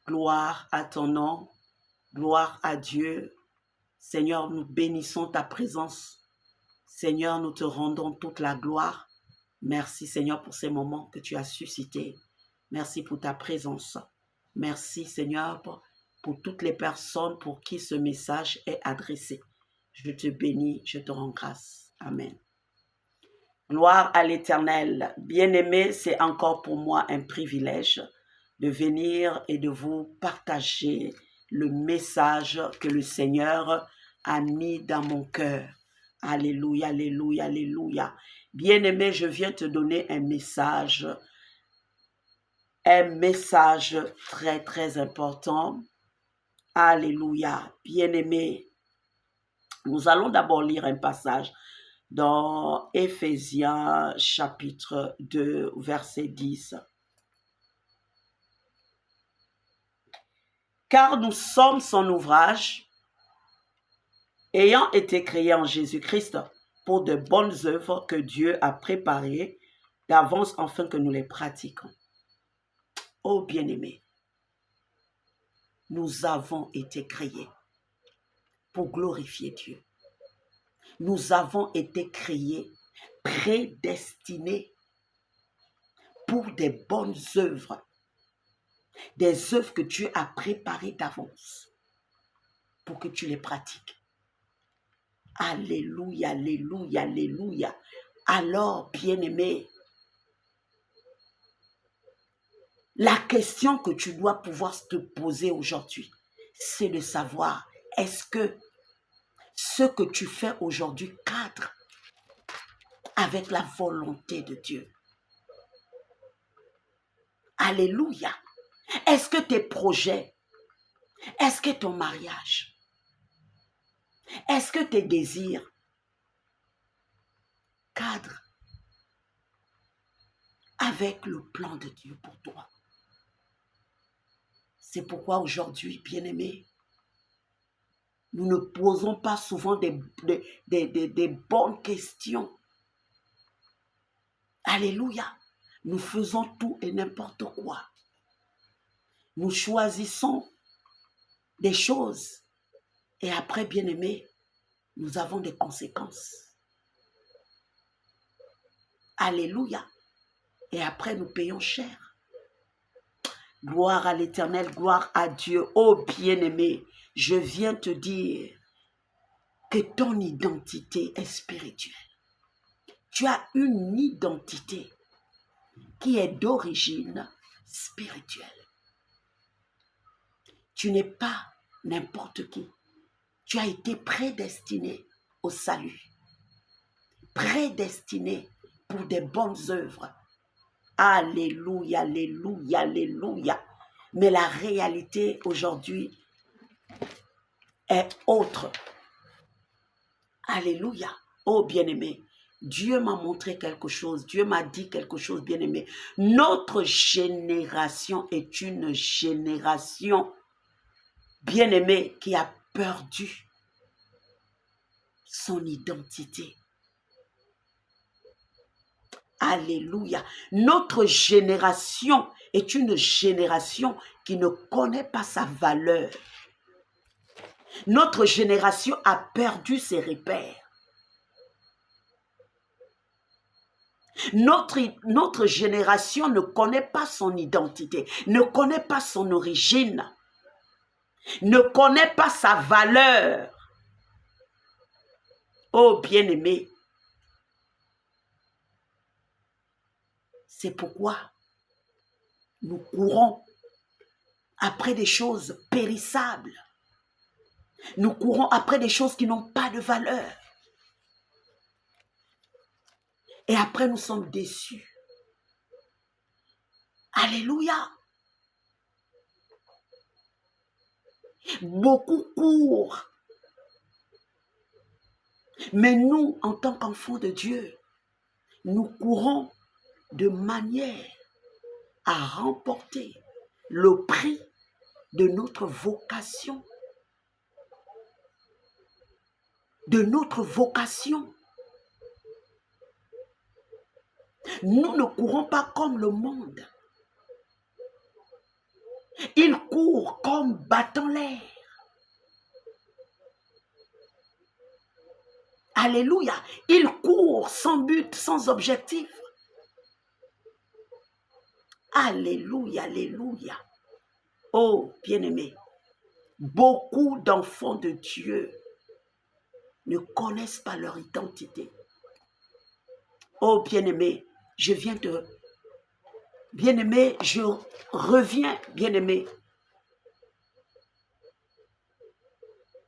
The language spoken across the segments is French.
Gloire à ton nom, gloire à Dieu. Seigneur, nous bénissons ta présence. Seigneur, nous te rendons toute la gloire. Merci Seigneur pour ces moments que tu as suscités. Merci pour ta présence. Merci Seigneur pour toutes les personnes pour qui ce message est adressé. Je te bénis, je te rends grâce. Amen. Gloire à l'Éternel. Bien-aimé, c'est encore pour moi un privilège de venir et de vous partager le message que le Seigneur a mis dans mon cœur. Alléluia, alléluia, alléluia. Bien-aimé, je viens te donner un message très, très important. Alléluia. Bien-aimé, nous allons d'abord lire un passage dans Éphésiens chapitre 2, verset 10. Car nous sommes son ouvrage, ayant été créés en Jésus-Christ pour de bonnes œuvres que Dieu a préparées d'avance afin que nous les pratiquions. Ô bien-aimés, nous avons été créés pour glorifier Dieu. Nous avons été créés, prédestinés pour des bonnes œuvres, des œuvres que Dieu a préparées d'avance pour que tu les pratiques. Alléluia, alléluia, alléluia. Alors, bien-aimé, la question que tu dois pouvoir te poser aujourd'hui, c'est de savoir, est-ce que ce que tu fais aujourd'hui cadre avec la volonté de Dieu? Alléluia. Est-ce que tes projets, est-ce que ton mariage, est-ce que tes désirs cadrent avec le plan de Dieu pour toi? C'est pourquoi aujourd'hui, bien-aimés, nous ne posons pas souvent des bonnes questions. Alléluia. Nous faisons tout et n'importe quoi. Nous choisissons des choses et après, bien-aimés, nous avons des conséquences. Alléluia. Et après, nous payons cher. Gloire à l'Éternel, gloire à Dieu. Oh bien-aimé, je viens te dire que ton identité est spirituelle. Tu as une identité qui est d'origine spirituelle. Tu n'es pas n'importe qui. Tu as été prédestiné au salut. Prédestiné pour des bonnes œuvres. Alléluia, alléluia, alléluia. Mais la réalité aujourd'hui est autre. Alléluia. Oh bien-aimé, Dieu m'a montré quelque chose. Dieu m'a dit quelque chose, bien-aimé. Notre génération est une génération, bien-aimée, qui a perdu son identité. Alléluia. Notre génération est une génération qui ne connaît pas sa valeur. Notre génération a perdu ses repères. Notre génération ne connaît pas son identité, ne connaît pas son origine, ne connaît pas sa valeur. Oh bien-aimé, c'est pourquoi nous courons après des choses périssables. Nous courons après des choses qui n'ont pas de valeur. Et après, nous sommes déçus. Alléluia. Beaucoup courent. Mais nous, en tant qu'enfants de Dieu, nous courons de manière à remporter le prix de notre vocation. De notre vocation. Nous ne courons pas comme le monde. Ils courent comme battant l'air. Alléluia. Il court sans but, sans objectif. Alléluia, alléluia. Oh, bien-aimé, beaucoup d'enfants de Dieu ne connaissent pas leur identité. Oh, bien-aimé, je viens de... Bien-aimé, je reviens, bien-aimé.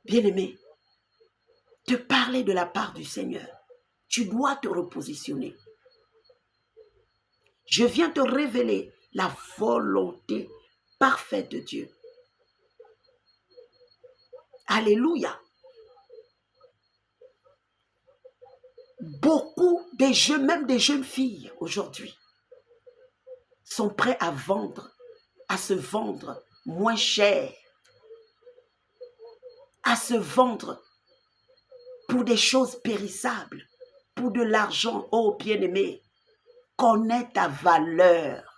Bien-aimé, te parler de la part du Seigneur. Tu dois te repositionner. Je viens te révéler la volonté parfaite de Dieu. Alléluia. Beaucoup des jeunes, même des jeunes filles aujourd'hui, sont prêts à vendre, à se vendre moins cher, à se vendre pour des choses périssables, pour de l'argent. Oh bien-aimé, connais ta valeur.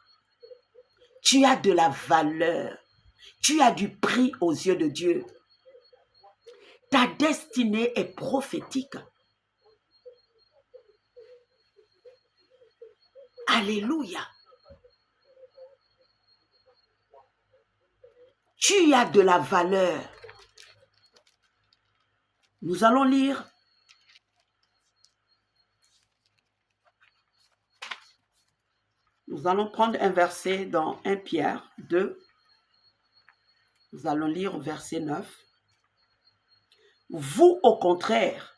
Tu as de la valeur. Tu as du prix aux yeux de Dieu. Ta destinée est prophétique. Alléluia. Tu as de la valeur. Nous allons lire Nous allons prendre un verset dans 1 Pierre 2. Nous allons lire au verset 9. Vous, au contraire,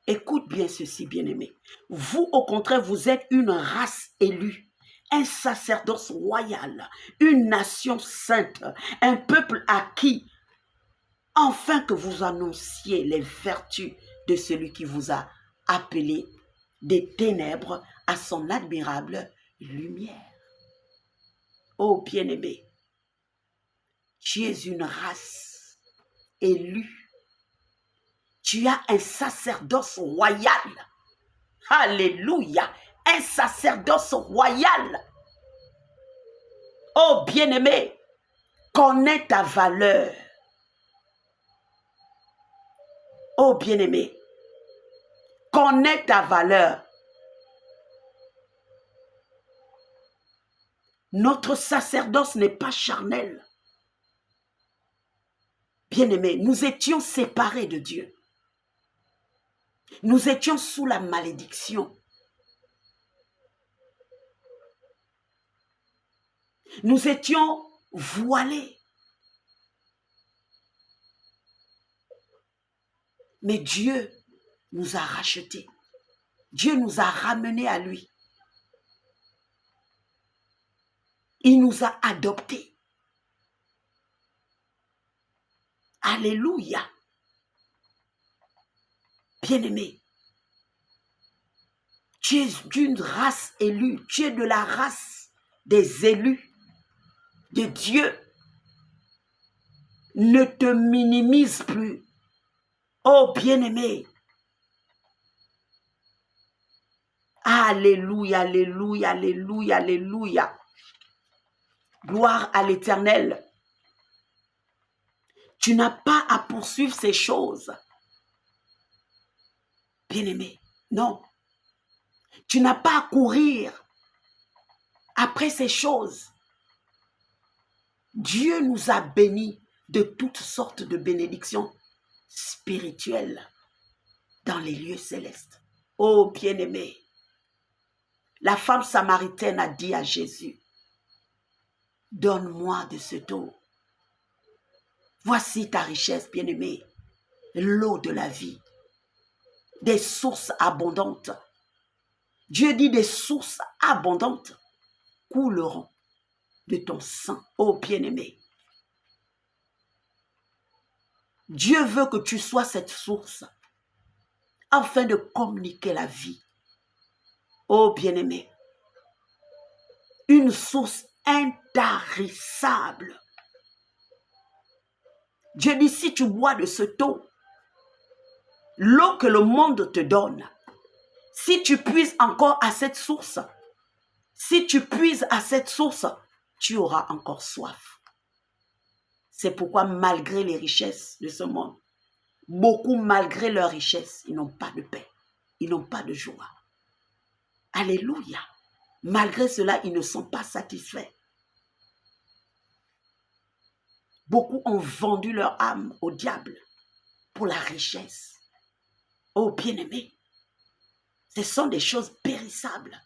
écoute bien ceci, bien-aimé. Vous, au contraire, vous êtes une race élue, un sacerdoce royal, une nation sainte, un peuple acquis, afin que vous annonciez les vertus de celui qui vous a appelé des ténèbres à son admirable lumière. Oh bien-aimé, tu es une race élue. Tu as un sacerdoce royal. Alléluia, un sacerdoce royal. Oh bien-aimé, connais ta valeur. Oh bien-aimé, connais ta valeur. Notre sacerdoce n'est pas charnel. Bien-aimé, nous étions séparés de Dieu. Nous étions sous la malédiction. Nous étions voilés. Mais Dieu nous a rachetés. Dieu nous a ramenés à lui. Il nous a adoptés. Alléluia. Bien-aimé, tu es d'une race élue. Tu es de la race des élus de Dieu. Ne te minimise plus. Oh bien-aimé. Alléluia, alléluia, alléluia, alléluia. Gloire à l'Éternel. Tu n'as pas à poursuivre ces choses. Bien-aimé, non. Tu n'as pas à courir après ces choses. Dieu nous a bénis de toutes sortes de bénédictions spirituelles dans les lieux célestes. Oh bien-aimé, la femme samaritaine a dit à Jésus, donne-moi de cette eau. Voici ta richesse, bien-aimé, l'eau de la vie, des sources abondantes. Dieu dit des sources abondantes couleront de ton sang, ô bien-aimé. Dieu veut que tu sois cette source afin de communiquer la vie. Ô bien-aimé, une source intarissable. Dieu dit, si tu bois de cette eau, l'eau que le monde te donne, si tu puises encore à cette source, si tu puises à cette source, tu auras encore soif. C'est pourquoi malgré les richesses de ce monde, beaucoup malgré leurs richesses, ils n'ont pas de paix, ils n'ont pas de joie. Alléluia. Malgré cela, ils ne sont pas satisfaits. Beaucoup ont vendu leur âme au diable pour la richesse. Oh bien-aimés, ce sont des choses périssables.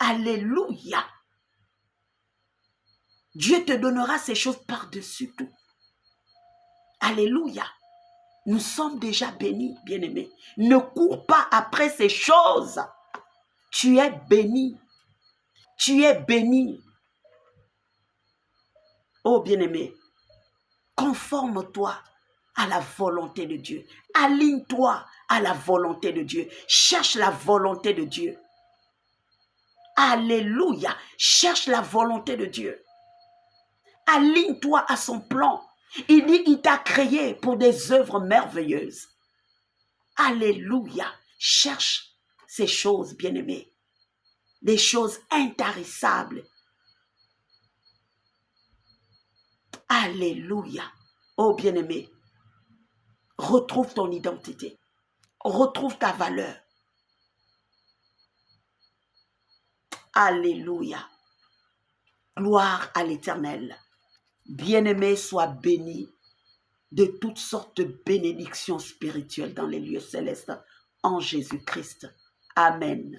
Alléluia. Dieu te donnera ces choses par-dessus tout. Alléluia. Nous sommes déjà bénis, bien-aimés. Ne cours pas après ces choses. Tu es béni. Tu es béni. Oh bien-aimé, conforme-toi à la volonté de Dieu. Aligne-toi à la volonté de Dieu. Cherche la volonté de Dieu. Alléluia. Cherche la volonté de Dieu. Aligne-toi à son plan. Il dit qu'il t'a créé pour des œuvres merveilleuses. Alléluia. Cherche ces choses, bien-aimés. Des choses intarissables. Alléluia. Oh bien-aimé, retrouve ton identité. Retrouve ta valeur. Alléluia. Gloire à l'Éternel. Bien-aimé, sois béni de toutes sortes de bénédictions spirituelles dans les lieux célestes en Jésus-Christ. Amen.